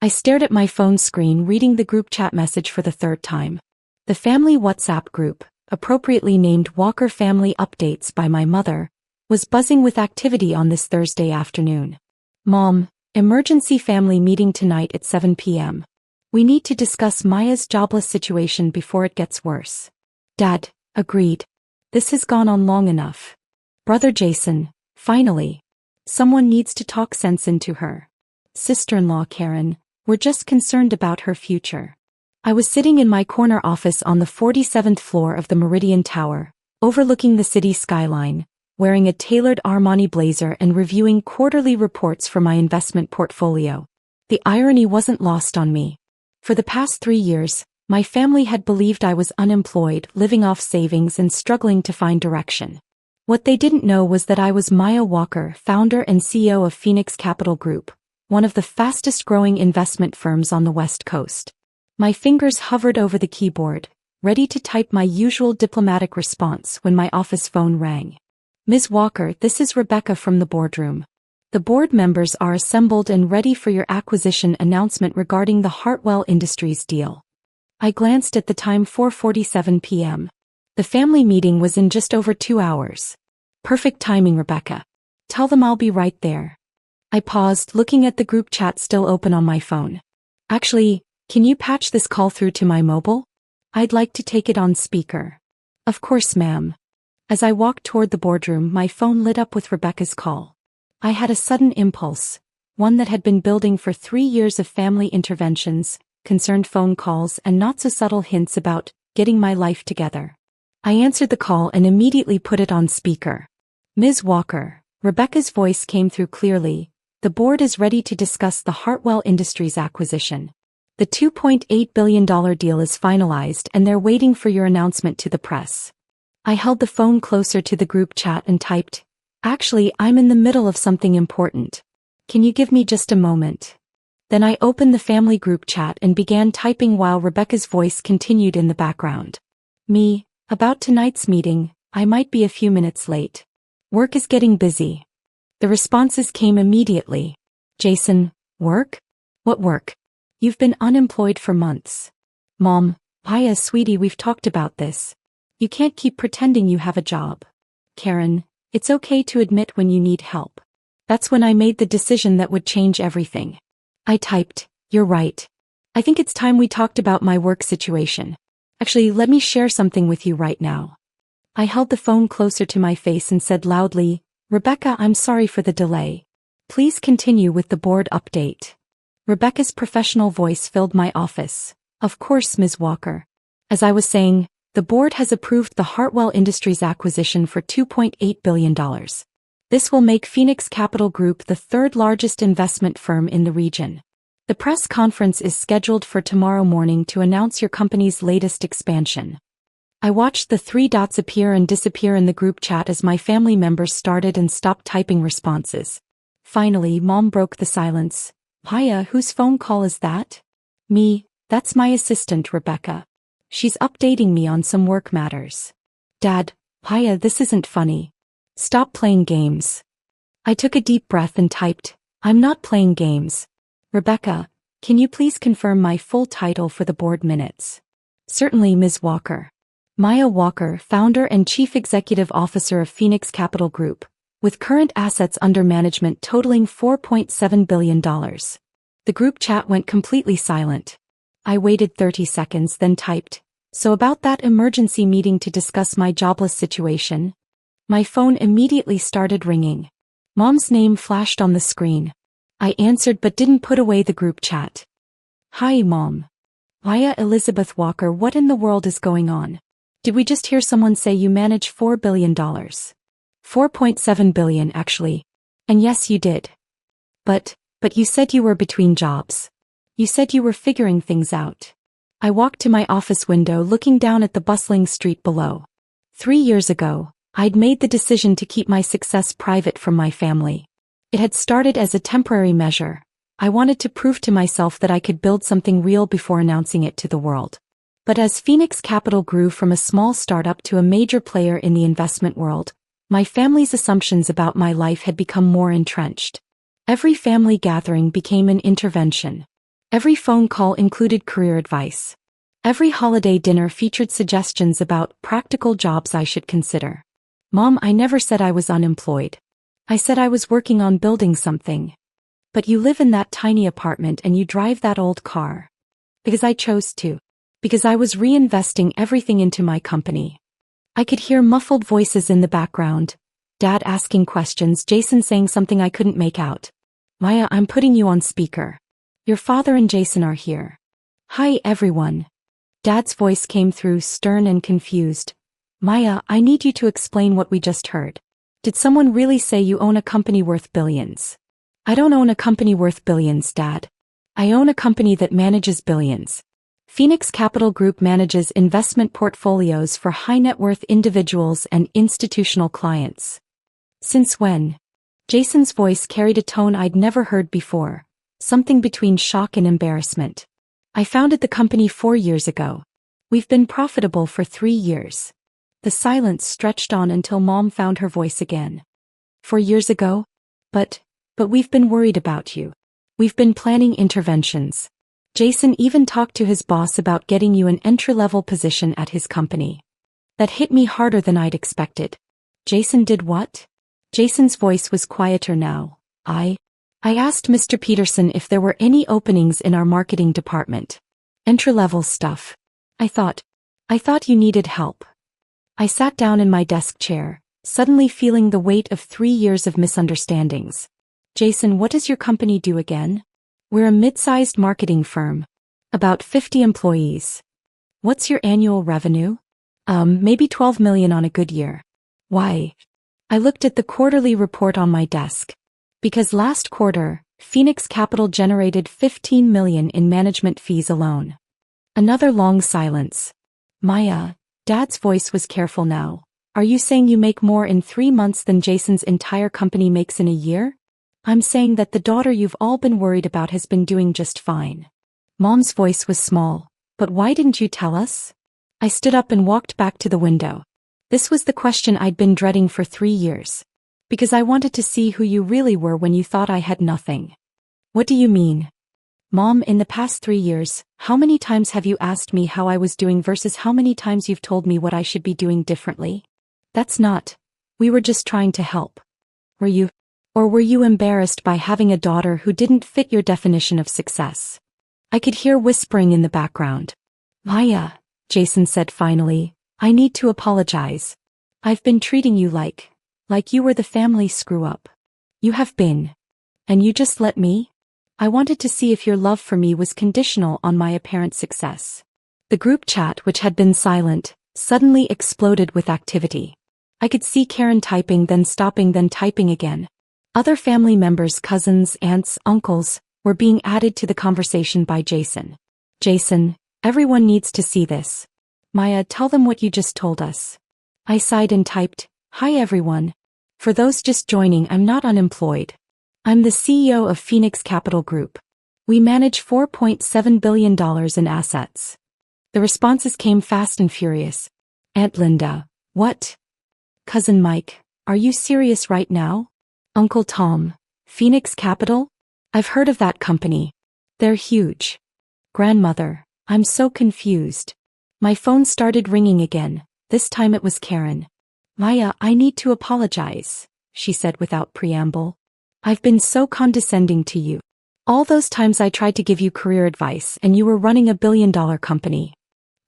I stared at my phone screen reading the group chat message for the third time. The family WhatsApp group, appropriately named Walker Family Updates by my mother, was buzzing with activity on this Thursday afternoon. Mom, emergency family meeting tonight at 7 p.m. We need to discuss Maya's jobless situation before it gets worse. Dad, agreed. This has gone on long enough. Brother Jason, finally. Someone needs to talk sense into her. Sister-in-law Karen, we're just concerned about her future. I was sitting in my corner office on the 47th floor of the Meridian Tower, overlooking the city skyline, wearing a tailored Armani blazer and reviewing quarterly reports for my investment portfolio. The irony wasn't lost on me. For the past 3 years, my family had believed I was unemployed, living off savings and struggling to find direction. What they didn't know was that I was Maya Walker, founder and CEO of Phoenix Capital Group, one of the fastest-growing investment firms on the West Coast. My fingers hovered over the keyboard, ready to type my usual diplomatic response when my office phone rang. Ms. Walker, this is Rebecca from the boardroom. The board members are assembled and ready for your acquisition announcement regarding the Hartwell Industries deal. I glanced at the time, 4:47 p.m. The family meeting was in just over 2 hours. Perfect timing, Rebecca. Tell them I'll be right there. I paused, looking at the group chat still open on my phone. Actually, can you patch this call through to my mobile? I'd like to take it on speaker. Of course, ma'am. As I walked toward the boardroom, my phone lit up with Rebecca's call. I had a sudden impulse, one that had been building for 3 years of family interventions, concerned phone calls and not-so-subtle hints about getting my life together. I answered the call and immediately put it on speaker. Ms. Walker, Rebecca's voice came through clearly. The board is ready to discuss the Hartwell Industries acquisition. The $2.8 billion deal is finalized and they're waiting for your announcement to the press. I held the phone closer to the group chat and typed, "Actually, I'm in the middle of something important. Can you give me just a moment?" Then I opened the family group chat and began typing while Rebecca's voice continued in the background. Me, about tonight's meeting, I might be a few minutes late. Work is getting busy. The responses came immediately. Jason, work? What work? You've been unemployed for months. Mom, Aya, sweetie, we've talked about this. You can't keep pretending you have a job. Karen, it's okay to admit when you need help. That's when I made the decision that would change everything. I typed, "You're right. I think it's time we talked about my work situation. Actually, let me share something with you right now." I held the phone closer to my face and said loudly, "Rebecca, I'm sorry for the delay. Please continue with the board update." Rebecca's professional voice filled my office. "Of course, Ms. Walker. As I was saying, the board has approved the Hartwell Industries acquisition for $2.8 billion. This will make Phoenix Capital Group the third largest investment firm in the region. The press conference is scheduled for tomorrow morning to announce your company's latest expansion." I watched the 3 dots appear and disappear in the group chat as my family members started and stopped typing responses. Finally, Mom broke the silence. "Aya, whose phone call is that?" "Me, that's my assistant, Rebecca. She's updating me on some work matters." "Dad, Aya, this isn't funny. Stop playing games." I took a deep breath and typed, "I'm not playing games. Rebecca, can you please confirm my full title for the board minutes?" "Certainly, Ms. Walker. Maya Walker, founder and chief executive officer of Phoenix Capital Group, with current assets under management totaling $4.7 billion. The group chat went completely silent. I waited 30 seconds, then typed, "So about that emergency meeting to discuss my jobless situation?" My phone immediately started ringing. Mom's name flashed on the screen. I answered but didn't put away the group chat. "Hi, Mom. Maya Elizabeth Walker, what in the world is going on? Did we just hear someone say you manage $4 billion? $4.7 billion, actually. And yes, you did. But you said you were between jobs. You said you were figuring things out." I walked to my office window, looking down at the bustling street below. 3 years ago, I'd made the decision to keep my success private from my family. It had started as a temporary measure. I wanted to prove to myself that I could build something real before announcing it to the world. But as Phoenix Capital grew from a small startup to a major player in the investment world, my family's assumptions about my life had become more entrenched. Every family gathering became an intervention. Every phone call included career advice. Every holiday dinner featured suggestions about practical jobs I should consider. Mom, I never said I was unemployed. I said I was working on building something. But you live in that tiny apartment and you drive that old car. Because I chose to. Because I was reinvesting everything into my company. I could hear muffled voices in the background. Dad asking questions, Jason saying something I couldn't make out. Maya, I'm putting you on speaker. Your father and Jason are here. Hi, everyone. Dad's voice came through, stern and confused. Maya, I need you to explain what we just heard. Did someone really say you own a company worth billions? I don't own a company worth billions, Dad. I own a company that manages billions. Phoenix Capital Group manages investment portfolios for high-net-worth individuals and institutional clients. Since when? Jason's voice carried a tone I'd never heard before, something between shock and embarrassment. I founded the company 4 years ago. We've been profitable for 3 years. The silence stretched on until Mom found her voice again. 4 years ago? But we've been worried about you. We've been planning interventions. Jason even talked to his boss about getting you an entry-level position at his company. That hit me harder than I'd expected. Jason did what? Jason's voice was quieter now. I asked Mr. Peterson if there were any openings in our marketing department. Entry-level stuff. I thought you needed help. I sat down in my desk chair, suddenly feeling the weight of 3 years of misunderstandings. Jason, what does your company do again? We're a mid-sized marketing firm. About 50 employees. What's your annual revenue? Maybe 12 million on a good year. Why? I looked at the quarterly report on my desk. Because last quarter, Phoenix Capital generated 15 million in management fees alone. Another long silence. Maya, Dad's voice was careful now. Are you saying you make more in 3 months than Jason's entire company makes in a year? I'm saying that the daughter you've all been worried about has been doing just fine. Mom's voice was small. But why didn't you tell us? I stood up and walked back to the window. This was the question I'd been dreading for 3 years. Because I wanted to see who you really were when you thought I had nothing. What do you mean? Mom, in the past 3 years, how many times have you asked me how I was doing versus how many times you've told me what I should be doing differently? That's not. We were just trying to help. Were you? Or were you embarrassed by having a daughter who didn't fit your definition of success? I could hear whispering in the background. Maya, Jason said finally, I need to apologize. I've been treating you like you were the family screw-up. You have been. And you just let me? I wanted to see if your love for me was conditional on my apparent success. The group chat, which had been silent, suddenly exploded with activity. I could see Karen typing, then stopping, then typing again. Other family members, cousins, aunts, uncles, were being added to the conversation by Jason. Jason, everyone needs to see this. Maya, tell them what you just told us. I sighed and typed, Hi everyone. For those just joining, I'm not unemployed. I'm the CEO of Phoenix Capital Group. We manage $4.7 billion in assets. The responses came fast and furious. Aunt Linda, what? Cousin Mike, are you serious right now? Uncle Tom, Phoenix Capital? I've heard of that company. They're huge. Grandmother, I'm so confused. My phone started ringing again. This time it was Karen. Maya, I need to apologize, she said without preamble. I've been so condescending to you. All those times I tried to give you career advice and you were running a billion-dollar company.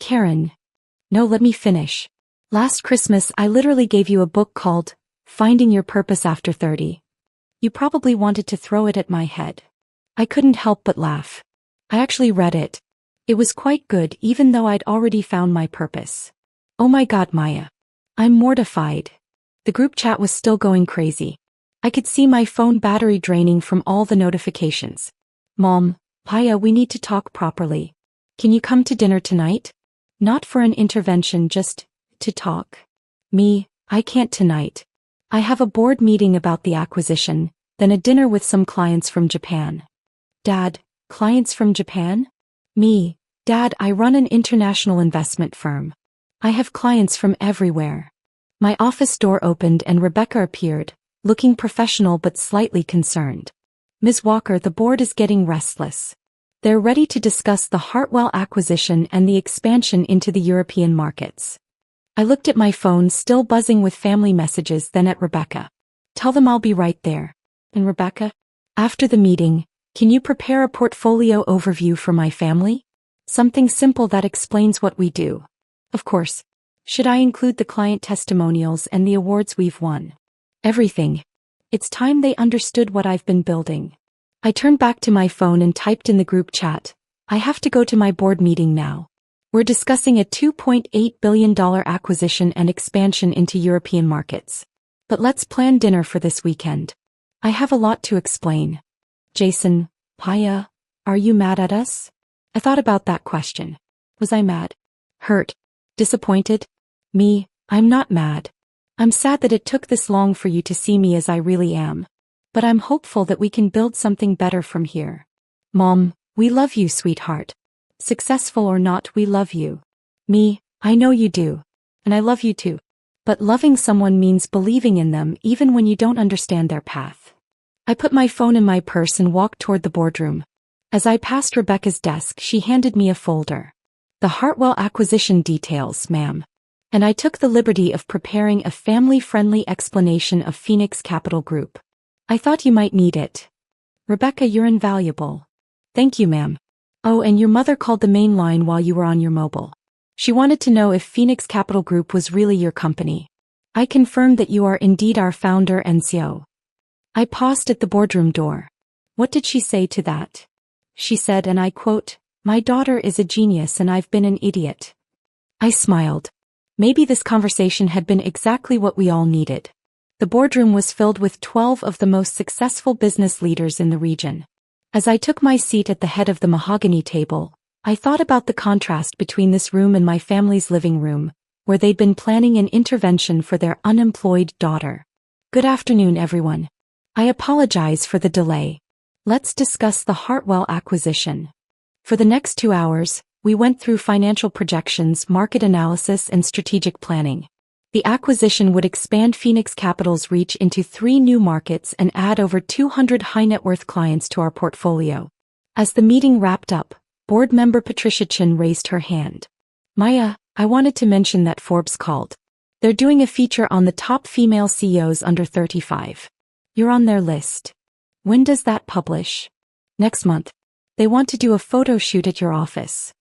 Karen. No, let me finish. Last Christmas I literally gave you a book called Finding Your Purpose After 30. You probably wanted to throw it at my head. I couldn't help but laugh. I actually read it. It was quite good even though I'd already found my purpose. Oh my God, Maya. I'm mortified. The group chat was still going crazy. I could see my phone battery draining from all the notifications. Mom, Maya, we need to talk properly. Can you come to dinner tonight? Not for an intervention, just to talk. Me, I can't tonight. I have a board meeting about the acquisition, then a dinner with some clients from Japan. Dad, clients from Japan? Me, Dad, I run an international investment firm. I have clients from everywhere. My office door opened and Rebecca appeared, looking professional but slightly concerned. Ms. Walker, the board is getting restless. They're ready to discuss the Hartwell acquisition and the expansion into the European markets. I looked at my phone, still buzzing with family messages, then at Rebecca. Tell them I'll be right there. And Rebecca? After the meeting, can you prepare a portfolio overview for my family? Something simple that explains what we do. Of course. Should I include the client testimonials and the awards we've won? Everything. It's time they understood what I've been building. I turned back to my phone and typed in the group chat, I have to go to my board meeting now. We're discussing a $2.8 billion acquisition and expansion into European markets. But let's plan dinner for this weekend. I have a lot to explain. Jason, Paya, are you mad at us? I thought about that question. Was I mad? Hurt? Disappointed? Me, I'm not mad. I'm sad that it took this long for you to see me as I really am. But I'm hopeful that we can build something better from here. Mom, we love you, sweetheart. Successful or not, we love you. Me, I know you do. And I love you too. But loving someone means believing in them even when you don't understand their path. I put my phone in my purse and walked toward the boardroom. As I passed Rebecca's desk, she handed me a folder. The Hartwell acquisition details, ma'am. And I took the liberty of preparing a family-friendly explanation of Phoenix Capital Group. I thought you might need it. Rebecca, you're invaluable. Thank you, ma'am. Oh, and your mother called the main line while you were on your mobile. She wanted to know if Phoenix Capital Group was really your company. I confirmed that you are indeed our founder and CEO. I paused at the boardroom door. What did she say to that? She said, and I quote, "My daughter is a genius and I've been an idiot." I smiled. Maybe this conversation had been exactly what we all needed. The boardroom was filled with 12 of the most successful business leaders in the region. As I took my seat at the head of the mahogany table, I thought about the contrast between this room and my family's living room, where they'd been planning an intervention for their unemployed daughter. Good afternoon, everyone. I apologize for the delay. Let's discuss the Hartwell acquisition. For the next 2 hours, we went through financial projections, market analysis, and strategic planning. The acquisition would expand Phoenix Capital's reach into 3 new markets and add over 200 high-net-worth clients to our portfolio. As the meeting wrapped up, board member Patricia Chin raised her hand. Maya, I wanted to mention that Forbes called. They're doing a feature on the top female CEOs under 35. You're on their list. When does that publish? Next month. They want to do a photo shoot at your office.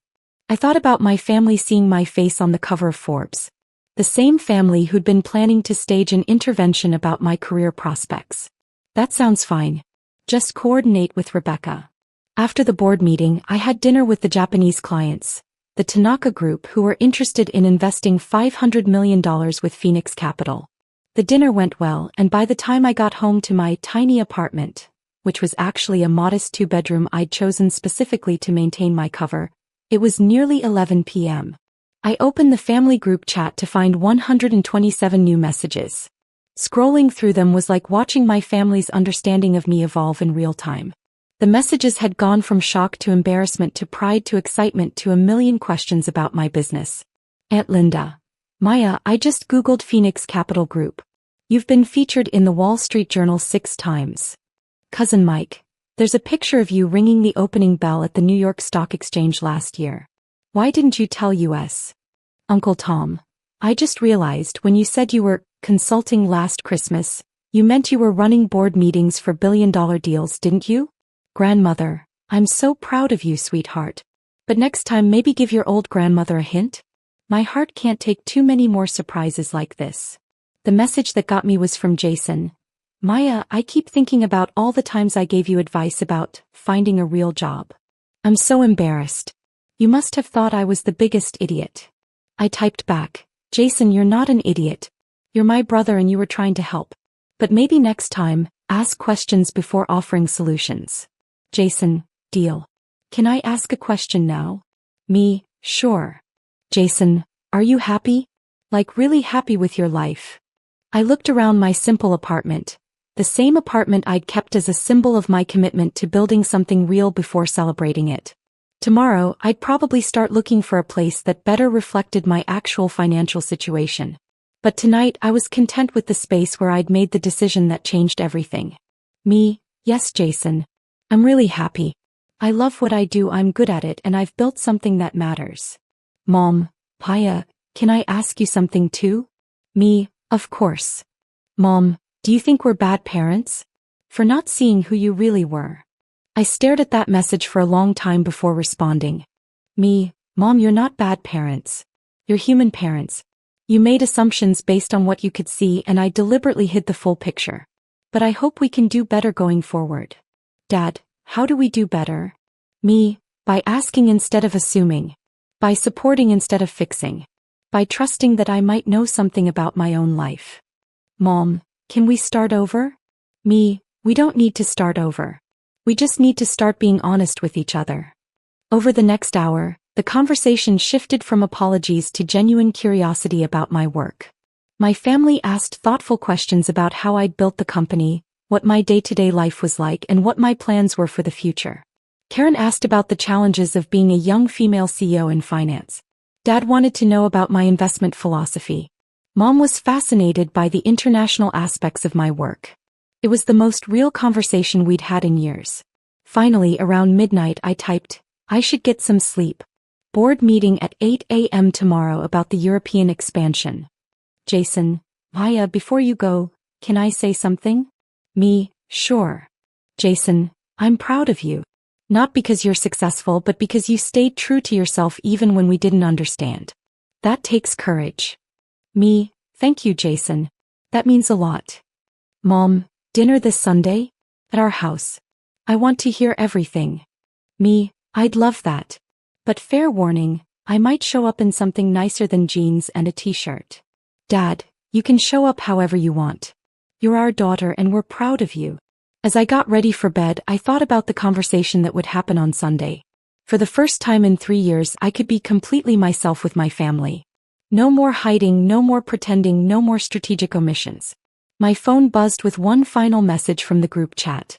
I thought about my family seeing my face on the cover of Forbes. The same family who'd been planning to stage an intervention about my career prospects. That sounds fine. Just coordinate with Rebecca. After the board meeting, I had dinner with the Japanese clients, the Tanaka Group, who were interested in investing $500 million with Phoenix Capital. The dinner went well, and by the time I got home to my tiny apartment, which was actually a modest 2-bedroom I'd chosen specifically to maintain my cover, it was nearly 11 p.m. I opened the family group chat to find 127 new messages. Scrolling through them was like watching my family's understanding of me evolve in real time. The messages had gone from shock to embarrassment to pride to excitement to a million questions about my business. Aunt Linda. Maya, I just Googled Phoenix Capital Group. You've been featured in the Wall Street Journal 6 times. Cousin Mike. There's a picture of you ringing the opening bell at the New York Stock Exchange last year. Why didn't you tell us? Uncle Tom. I just realized when you said you were consulting last Christmas, you meant you were running board meetings for billion-dollar deals, didn't you? Grandmother. I'm so proud of you, sweetheart. But next time maybe give your old grandmother a hint? My heart can't take too many more surprises like this. The message that got me was from Jason. Maya, I keep thinking about all the times I gave you advice about finding a real job. I'm so embarrassed. You must have thought I was the biggest idiot. I typed back, Jason, you're not an idiot. You're my brother and you were trying to help. But maybe next time, ask questions before offering solutions. Jason, deal. Can I ask a question now? Me, sure. Jason, are you happy? Like really happy with your life? I looked around my simple apartment, the same apartment I'd kept as a symbol of my commitment to building something real before celebrating it. Tomorrow, I'd probably start looking for a place that better reflected my actual financial situation. But tonight I was content with the space where I'd made the decision that changed everything. Me, yes, Jason. I'm really happy. I love what I do, I'm good at it, and I've built something that matters. Mom, Paya, can I ask you something too? Me, of course. Mom, do you think we're bad parents? For not seeing who you really were. I stared at that message for a long time before responding. Me, Mom, you're not bad parents. You're human parents. You made assumptions based on what you could see, and I deliberately hid the full picture. But I hope we can do better going forward. Dad, how do we do better? Me, by asking instead of assuming. By supporting instead of fixing. By trusting that I might know something about my own life. Mom, can we start over? Me, we don't need to start over. We just need to start being honest with each other. Over the next hour, the conversation shifted from apologies to genuine curiosity about my work. My family asked thoughtful questions about how I'd built the company, what my day-to-day life was like, and what my plans were for the future. Karen asked about the challenges of being a young female CEO in finance. Dad wanted to know about my investment philosophy. Mom was fascinated by the international aspects of my work. It was the most real conversation we'd had in years. Finally, around midnight, I typed, I should get some sleep. Board meeting at 8 a.m. tomorrow about the European expansion. Jason, Maya, before you go, can I say something? Me, sure. Jason, I'm proud of you. Not because you're successful, but because you stayed true to yourself even when we didn't understand. That takes courage. Me, thank you, Jason. That means a lot. Mom, dinner this Sunday? At our house. I want to hear everything. Me, I'd love that. But fair warning, I might show up in something nicer than jeans and a t-shirt. Dad, you can show up however you want. You're our daughter and we're proud of you. As I got ready for bed, I thought about the conversation that would happen on Sunday. For the first time in 3 years, I could be completely myself with my family. No more hiding, no more pretending, no more strategic omissions. My phone buzzed with one final message from the group chat.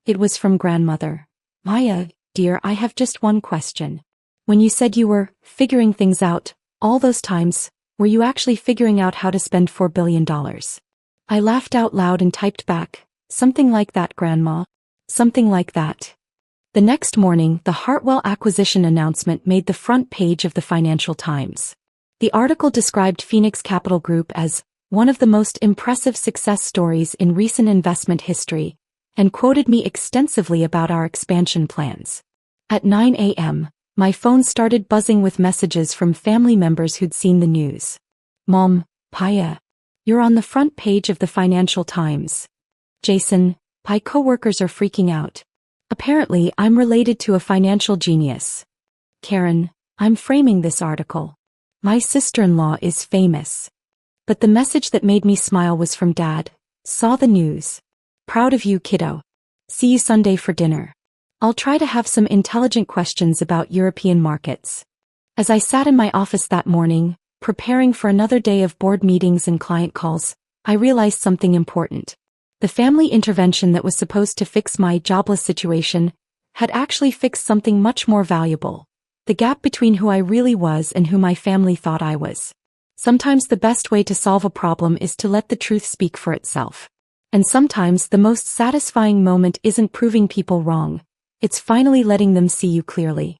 It was from grandmother. Maya, dear, I have just one question. When you said you were figuring things out, all those times, were you actually figuring out how to spend $4 billion? I laughed out loud and typed back, something like that, Grandma. Something like that. The next morning, the Hartwell acquisition announcement made the front page of the Financial Times. The article described Phoenix Capital Group as one of the most impressive success stories in recent investment history, and quoted me extensively about our expansion plans. At 9 a.m., my phone started buzzing with messages from family members who'd seen the news. Mom, Paya, you're on the front page of the Financial Times. Jason, my coworkers are freaking out. Apparently, I'm related to a financial genius. Karen, I'm framing this article. My sister-in-law is famous. But the message that made me smile was from Dad. Saw the news. Proud of you, kiddo. See you Sunday for dinner. I'll try to have some intelligent questions about European markets. As I sat in my office that morning, preparing for another day of board meetings and client calls, I realized something important. The family intervention that was supposed to fix my jobless situation had actually fixed something much more valuable. The gap between who I really was and who my family thought I was. Sometimes the best way to solve a problem is to let the truth speak for itself. And sometimes the most satisfying moment isn't proving people wrong. It's finally letting them see you clearly.